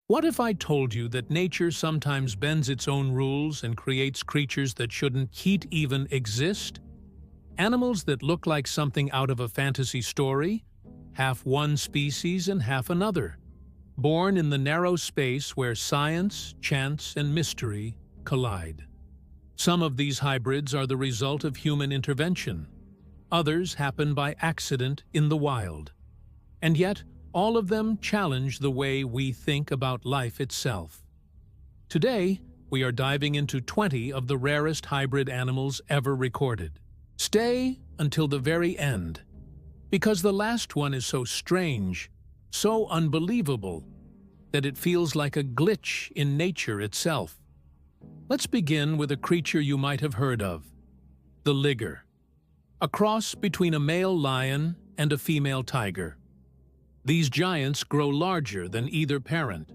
What if I told you that nature sometimes bends its own rules and creates creatures that shouldn't even exist? Animals that look like something out of a fantasy story, half one species and half another, born in the narrow space where science, chance, and mystery collide. Some of these hybrids are the result of human intervention. Others happen by accident in the wild. And yet, all of them challenge the way we think about life itself. Today, we are diving into 20 of the rarest hybrid animals ever recorded. Stay until the very end, because the last one is so strange, so unbelievable, that it feels like a glitch in nature itself. Let's begin with a creature you might have heard of, the liger, a cross between a male lion and a female tiger. These giants grow larger than either parent,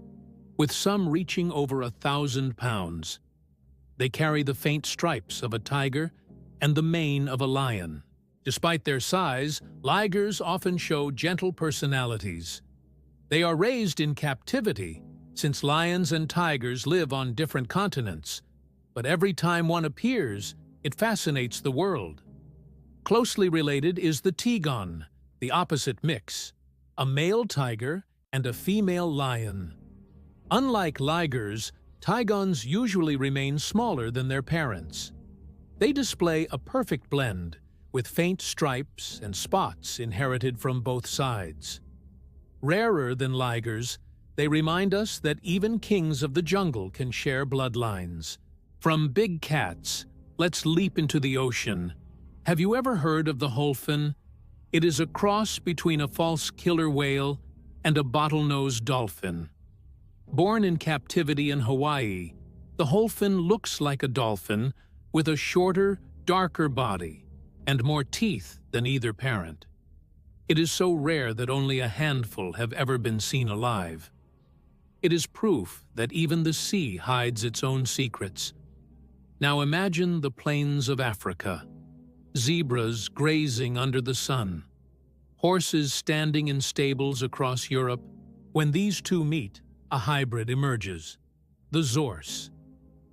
with some reaching over 1,000 pounds. They carry the faint stripes of a tiger and the mane of a lion. Despite their size, ligers often show gentle personalities. They are raised in captivity, since lions and tigers live on different continents, but every time one appears, it fascinates the world. Closely related is the tigon, the opposite mix, a male tiger and a female lion. Unlike ligers, tigons usually remain smaller than their parents. They display a perfect blend, with faint stripes and spots inherited from both sides. Rarer than ligers, they remind us that even kings of the jungle can share bloodlines. From big cats, let's leap into the ocean. Have you ever heard of the dolphin? It is a cross between a false killer whale and a bottlenose dolphin. Born in captivity in Hawaii, the dolphin looks like a dolphin with a shorter, darker body and more teeth than either parent. It is so rare that only a handful have ever been seen alive. It is proof that even the sea hides its own secrets. Now imagine the plains of Africa. Zebras grazing under the sun, horses standing in stables across Europe. When these two meet, a hybrid emerges, the zorse,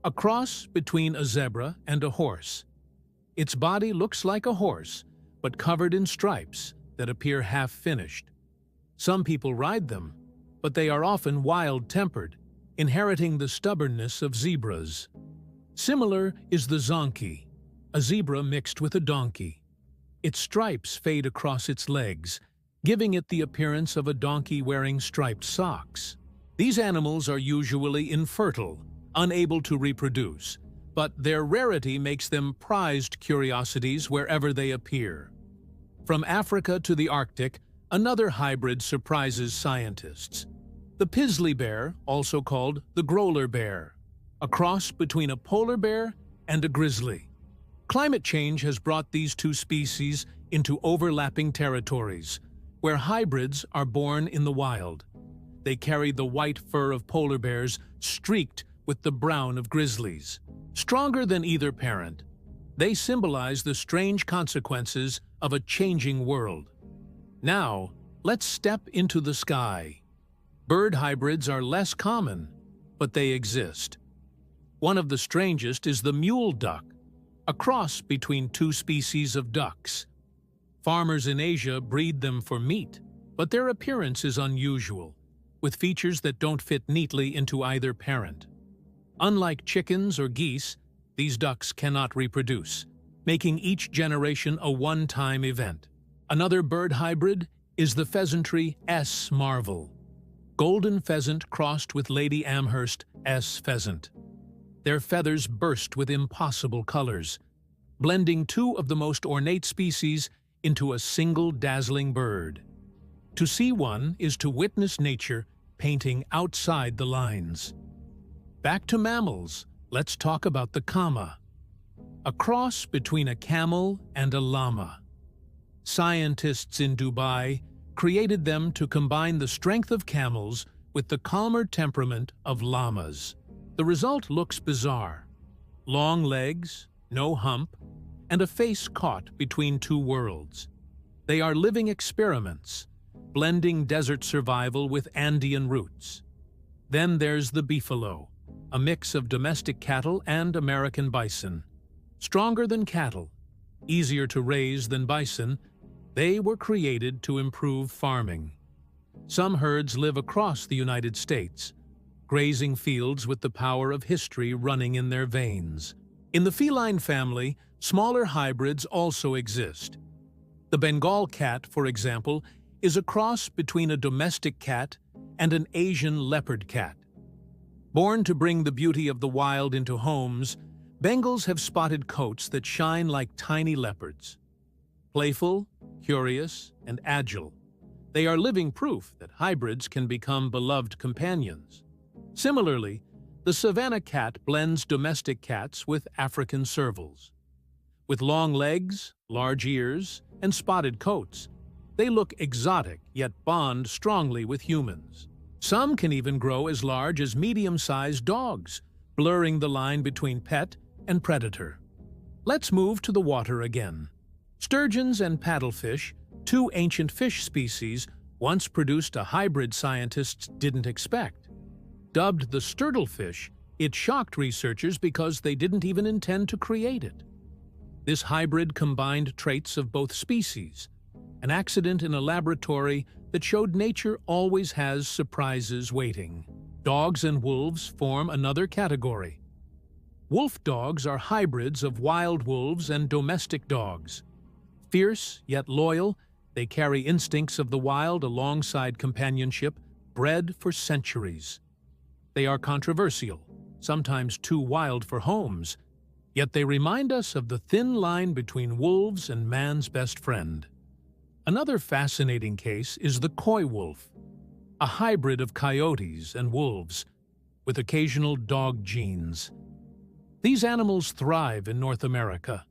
a cross between a zebra and a horse. Its body looks like a horse, but covered in stripes that appear half-finished. Some people ride them, but they are often wild-tempered, inheriting the stubbornness of zebras. Similar is the zonkey, a zebra mixed with a donkey. Its stripes fade across its legs, giving it the appearance of a donkey wearing striped socks. These animals are usually infertile, unable to reproduce, but their rarity makes them prized curiosities wherever they appear. From Africa to the Arctic, another hybrid surprises scientists. The Pizzly bear, also called the growler bear, a cross between a polar bear and a grizzly. Climate change has brought these two species into overlapping territories, where hybrids are born in the wild. They carry the white fur of polar bears streaked with the brown of grizzlies. Stronger than either parent, they symbolize the strange consequences of a changing world. Now, let's step into the sky. Bird hybrids are less common, but they exist. One of the strangest is the mule duck, a cross between two species of ducks. Farmers in Asia breed them for meat, but their appearance is unusual, with features that don't fit neatly into either parent. Unlike chickens or geese, these ducks cannot reproduce, making each generation a one-time event. Another bird hybrid is the pheasantry S. marvel, golden pheasant crossed with Lady Amherst S. pheasant. Their feathers burst with impossible colors, blending two of the most ornate species into a single dazzling bird. To see one is to witness nature painting outside the lines. Back to mammals, let's talk about the kama, a cross between a camel and a llama. Scientists in Dubai created them to combine the strength of camels with the calmer temperament of llamas. The result looks bizarre. Long legs, no hump, and a face caught between two worlds. They are living experiments, blending desert survival with Andean roots. Then there's the beefalo, a mix of domestic cattle and American bison. Stronger than cattle, easier to raise than bison, they were created to improve farming. Some herds live across the United States, grazing fields with the power of history running in their veins. In the feline family, smaller hybrids also exist. The Bengal cat, for example, is a cross between a domestic cat and an Asian leopard cat. Born to bring the beauty of the wild into homes, Bengals have spotted coats that shine like tiny leopards. Playful, curious, and agile, they are living proof that hybrids can become beloved companions. Similarly, the Savannah cat blends domestic cats with African servals. With long legs, large ears, and spotted coats, they look exotic yet bond strongly with humans. Some can even grow as large as medium-sized dogs, blurring the line between pet and predator. Let's move to the water again. Sturgeons and paddlefish, two ancient fish species, once produced a hybrid scientists didn't expect. Dubbed the sturtlefish, it shocked researchers because they didn't even intend to create it. This hybrid combined traits of both species, an accident in a laboratory that showed nature always has surprises waiting. Dogs and wolves form another category. Wolf dogs are hybrids of wild wolves and domestic dogs. Fierce yet loyal, they carry instincts of the wild alongside companionship, bred for centuries. They are controversial, sometimes too wild for homes, yet they remind us of the thin line between wolves and man's best friend. Another fascinating case is the coy wolf, a hybrid of coyotes and wolves, with occasional dog genes. These animals thrive in North America,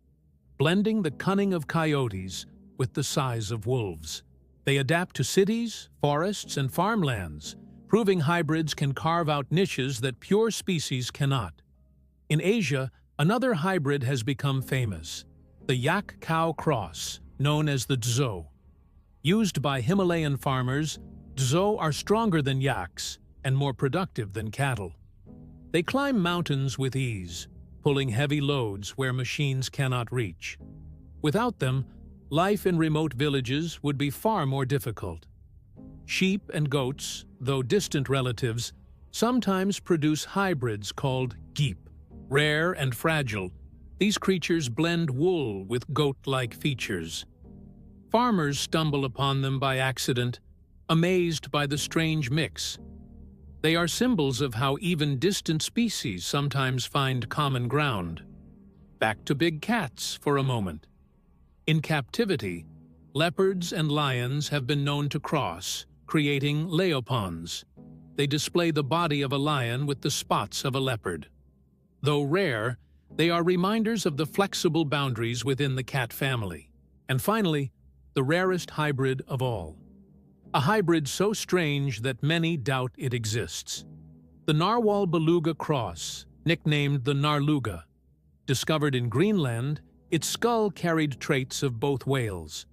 blending the cunning of coyotes with the size of wolves. They adapt to cities, forests, and farmlands, proving hybrids can carve out niches that pure species cannot. In Asia, another hybrid has become famous, the yak-cow cross, known as the Dzo. Used by Himalayan farmers, Dzo are stronger than yaks and more productive than cattle. They climb mountains with ease, pulling heavy loads where machines cannot reach. Without them, life in remote villages would be far more difficult. Sheep and goats, though distant relatives, sometimes produce hybrids called geep. Rare and fragile, these creatures blend wool with goat-like features. Farmers stumble upon them by accident, amazed by the strange mix. They are symbols of how even distant species sometimes find common ground. Back to big cats for a moment. In captivity, leopards and lions have been known to cross, creating leopons. They display the body of a lion with the spots of a leopard. Though rare, they are reminders of the flexible boundaries within the cat family. And finally, the rarest hybrid of all. A hybrid so strange that many doubt it exists. The narwhal-beluga cross, nicknamed the narluga. Discovered in Greenland, its skull carried traits of both whales.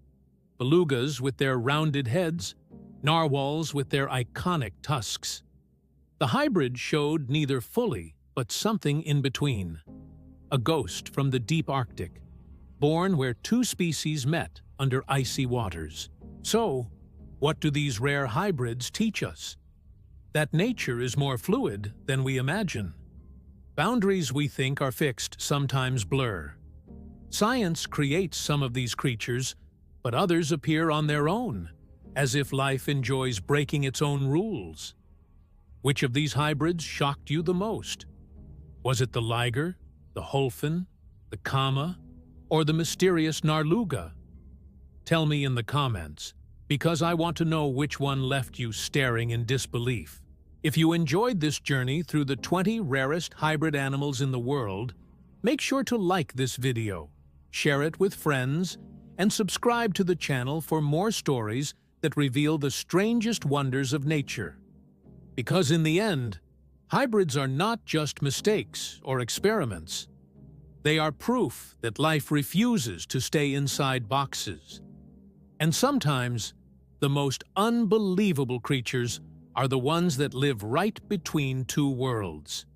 Belugas with their rounded heads, narwhals with their iconic tusks. The hybrid showed neither fully, but something in between. A ghost from the deep Arctic, born where two species met under icy waters. So, what do these rare hybrids teach us? That nature is more fluid than we imagine. Boundaries we think are fixed sometimes blur. Science creates some of these creatures, but others appear on their own, as if life enjoys breaking its own rules. Which of these hybrids shocked you the most? Was it the liger, the holphin, the kama, or the mysterious narluga? Tell me in the comments, because I want to know which one left you staring in disbelief. If you enjoyed this journey through the 20 rarest hybrid animals in the world, make sure to like this video, share it with friends, and subscribe to the channel for more stories that reveal the strangest wonders of nature. Because in the end, hybrids are not just mistakes or experiments. They are proof that life refuses to stay inside boxes. And sometimes, the most unbelievable creatures are the ones that live right between two worlds.